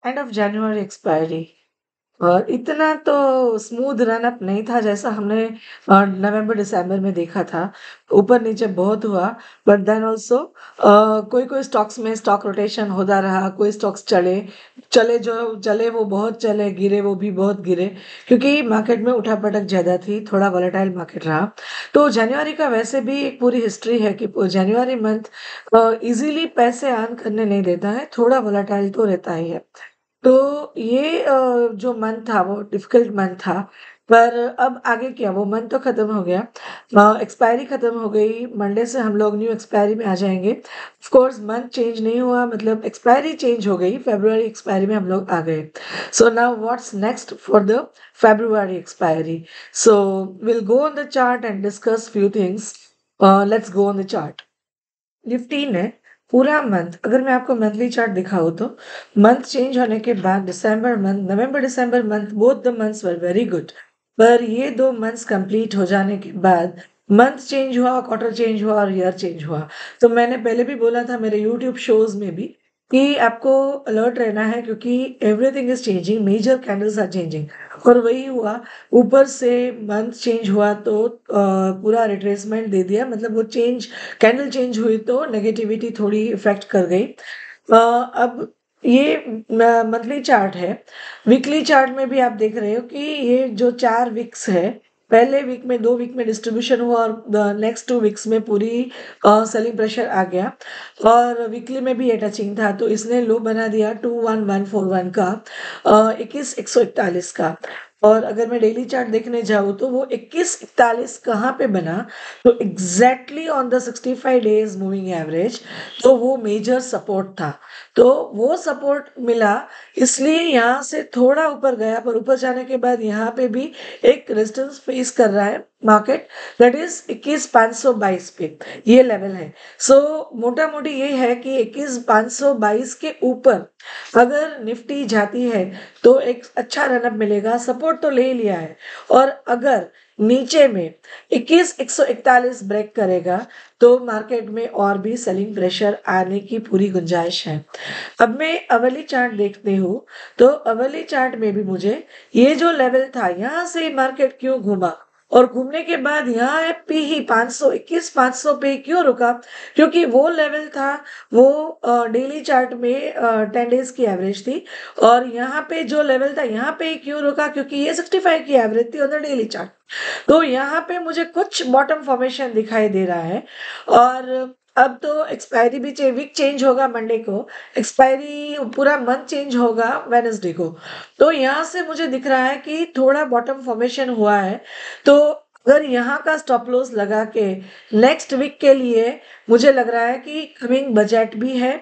End of January expiry और इतना तो स्मूथ रन अप नहीं था जैसा हमने नवंबर दिसंबर में देखा था। ऊपर नीचे बहुत हुआ, बट देन ऑल्सो कोई कोई स्टॉक्स में स्टॉक रोटेशन होता रहा, कोई स्टॉक्स चले चले जो चले वो बहुत चले, गिरे वो भी बहुत गिरे, क्योंकि मार्केट में उठापटक ज़्यादा थी, थोड़ा वॉलेटाइल मार्केट रहा। तो जनवरी का वैसे भी एक पूरी हिस्ट्री है कि जनवरी मंथ इजीली पैसे अर्न करने नहीं देता है, थोड़ा वॉलेटाइल तो रहता ही है। तो ये जो मंथ था वो डिफिकल्ट मंथ था, पर अब आगे क्या, वो मंथ तो खत्म हो गया, एक्सपायरी खत्म हो गई, मंडे से हम लोग न्यू एक्सपायरी में आ जाएंगे। ऑफ कोर्स मंथ चेंज नहीं हुआ, मतलब एक्सपायरी चेंज हो गई, फेब्रुअरी एक्सपायरी में हम लोग आ गए। So now what's next for the February expiry? So will go on the chart and discuss few things. Let's go on the chart. Nifty ने पूरा मंथ, अगर मैं आपको मंथली चार्ट दिखाऊँ तो मंथ चेंज होने के बाद दिसंबर मंथ, नवंबर दिसंबर month, both the months were very good. पर ये 2 मंथ्स कंप्लीट हो जाने के बाद मंथ चेंज हुआ, क्वार्टर चेंज हुआ और ईयर चेंज हुआ। तो मैंने पहले भी बोला था मेरे यूट्यूब शोज़ में भी कि आपको अलर्ट रहना है, क्योंकि everything is changing, major candles are changing. और वही हुआ, ऊपर से मंथ चेंज हुआ तो पूरा रिट्रेसमेंट दे दिया, मतलब वो चेंज, कैंडल चेंज हुई तो नेगेटिविटी थोड़ी इफेक्ट कर गई। अब ये मंथली चार्ट है। वीकली चार्ट में भी आप देख रहे हो कि ये जो 4 वीक्स है, पहले वीक में 2 वीक में डिस्ट्रीब्यूशन हुआ और नेक्स्ट 2 वीक्स में पूरी सेलिंग प्रेशर आ गया, और वीकली में भी ये टचिंग था, तो इसने लो बना दिया 21141 का, 21,141 का। और अगर मैं डेली चार्ट देखने जाऊँ तो वो 2141 कहाँ पे बना, तो exactly on the 65 days moving average, तो वो मेजर सपोर्ट था। तो वो सपोर्ट मिला, इसलिए यहाँ से थोड़ा ऊपर गया, पर ऊपर जाने के बाद यहाँ पे भी एक रेजिस्टेंस फेस कर रहा है मार्केट, दैट इज 21,522 पे, ये लेवल है। सो मोटा मोटी ये है कि 21,522 के ऊपर अगर निफ्टी जाती है तो एक अच्छा रनअप मिलेगा, सपोर्ट तो ले लिया है। और अगर नीचे में 21,141 ब्रेक करेगा तो मार्केट में और भी सेलिंग प्रेशर आने की पूरी गुंजाइश है। अब मैं अवली चार्ट देखती हूँ, तो अवली चार्ट में भी मुझे ये जो लेवल था, यहाँ से मार्केट क्यों घूमा और घूमने के बाद यहाँ पे ही 500, 21,500 पे क्यों रुका, क्योंकि वो लेवल था, वो डेली चार्ट में 10 डेज की एवरेज थी। और यहाँ पे जो लेवल था, यहाँ पे ही क्यों रुका, क्योंकि ये 65 की एवरेज थी ऑन द डेली चार्ट। तो यहाँ पे मुझे कुछ बॉटम फॉर्मेशन दिखाई दे रहा है। और अब तो एक्सपायरी भी वीक चेंज होगा मंडे को, एक्सपायरी पूरा मंथ चेंज होगा वेडनेसडे को। तो यहाँ से मुझे दिख रहा है कि थोड़ा बॉटम फॉर्मेशन हुआ है। तो अगर यहाँ का स्टॉप लॉस लगा के नेक्स्ट वीक के लिए मुझे लग रहा है कि कमिंग बजट भी है,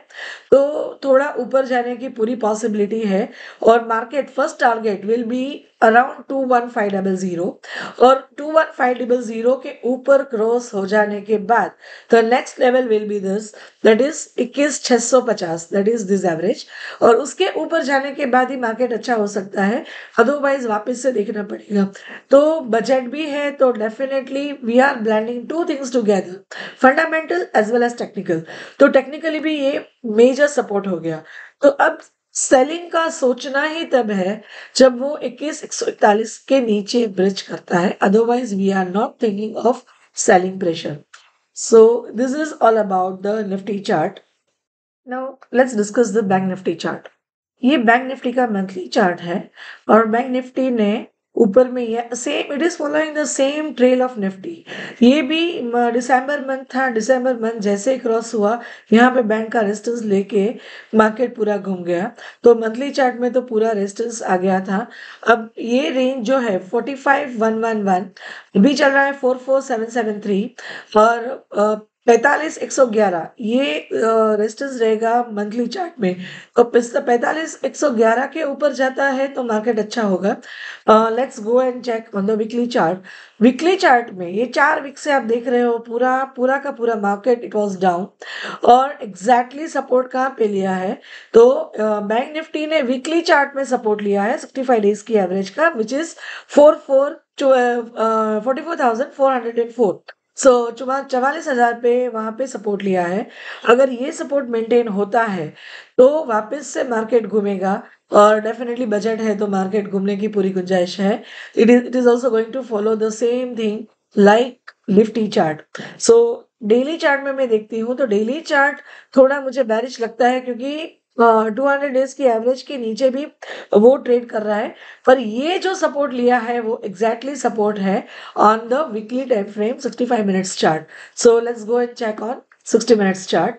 तो थोड़ा ऊपर जाने की पूरी पॉसिबिलिटी है। और market first target will be around 21500, और 21500 के ऊपर क्रॉस हो जाने के बाद the next level will be this, that is 21,650, that is this average. और उसके ऊपर जाने के बाद ही मार्केट अच्छा हो सकता है, अदरवाइज वापस से देखना पड़ेगा। तो बजट भी है, तो definitely we are blending two things together, fundamental as well as technical. तो टेक्निकली भी ये मेजर सपोर्ट हो गया। तो अब सेलिंग का सोचना ही तब है जब वो 21,141 के नीचे ब्रिज करता है, otherwise we are not thinking of selling pressure. So this is all about the Nifty chart. Now let's discuss the Bank Nifty chart. ये बैंक निफ्टी का मंथली चार्ट है, और बैंक निफ्टी ने ऊपर में ये same, it is following the same trail of Nifty. ये भी दिसंबर मंथ था, दिसंबर मंथ जैसे ही क्रॉस हुआ, यहाँ पे बैंक का रेजिस्टेंस लेके मार्केट पूरा घूम गया। तो मंथली चार्ट में तो पूरा रेजिस्टेंस आ गया था। अब ये रेंज जो है 45,111, अभी चल रहा है 44,773, और 45,111 ये रेजिस्टेंस रहेगा मंथली चार्ट में। तो 45,111 के ऊपर जाता है तो मार्केट अच्छा होगा। Let's go and check on the weekly chart. Weekly chart में ये 4 वीक से आप देख रहे हो, पूरा पूरा का पूरा मार्केट इट वाज डाउन, और एग्जैक्टली सपोर्ट कहाँ पे लिया है, तो बैंक निफ्टी ने वीकली चार्ट में सपोर्ट लिया है 65 डेज की एवरेज का, विच इज 44,404। सो 44,000 पे वहाँ पे सपोर्ट लिया है। अगर ये सपोर्ट मेंटेन होता है, तो वापस से मार्केट घूमेगा और डेफिनिटली बजट है तो मार्केट घूमने की पूरी गुंजाइश है। It is also going to follow the same thing like Nifty chart. So daily chart में मैं देखती हूँ तो डेली चार्ट थोड़ा मुझे बेरिश लगता है क्योंकि 200 डेज़ की एवरेज के नीचे भी वो ट्रेड कर रहा है। पर ये जो सपोर्ट लिया है वो एग्ज़ैक्टली सपोर्ट है on the weekly time frame 65 minutes chart. So let's go and check on 60 minutes chart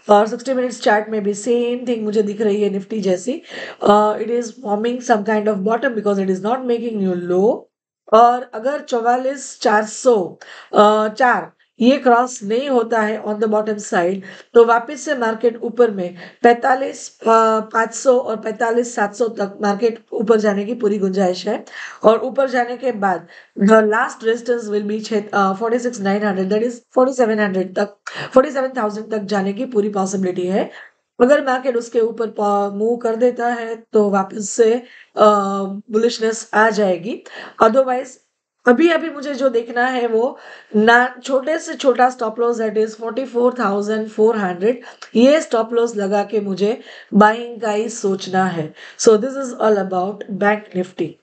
और 60 minutes chart में भी सेम थिंग मुझे दिख रही है निफ्टी जैसी। It is forming some kind of bottom because it is not making new low. और अगर 44,400 चार ये क्रॉस नहीं होता है ऑन द बॉटम साइड, तो वापस से मार्केट ऊपर में 45,500 और 45,700 तक मार्केट ऊपर जाने की पूरी गुंजाइश है। और ऊपर जाने के बाद the last resistance will be 46,900, that is 4700 तक, 47,000 तक जाने की पूरी पॉसिबिलिटी है। अगर मार्केट उसके ऊपर मूव कर देता है तो वापस से बुलिशनेस आ जाएगी। अदरवाइज अभी अभी मुझे जो देखना है वो ना छोटे से छोटा स्टॉप लॉस दैट इज 44,400, ये स्टॉप लॉस लगा के मुझे बाइंग का ही सोचना है। सो this is all about bank Nifty.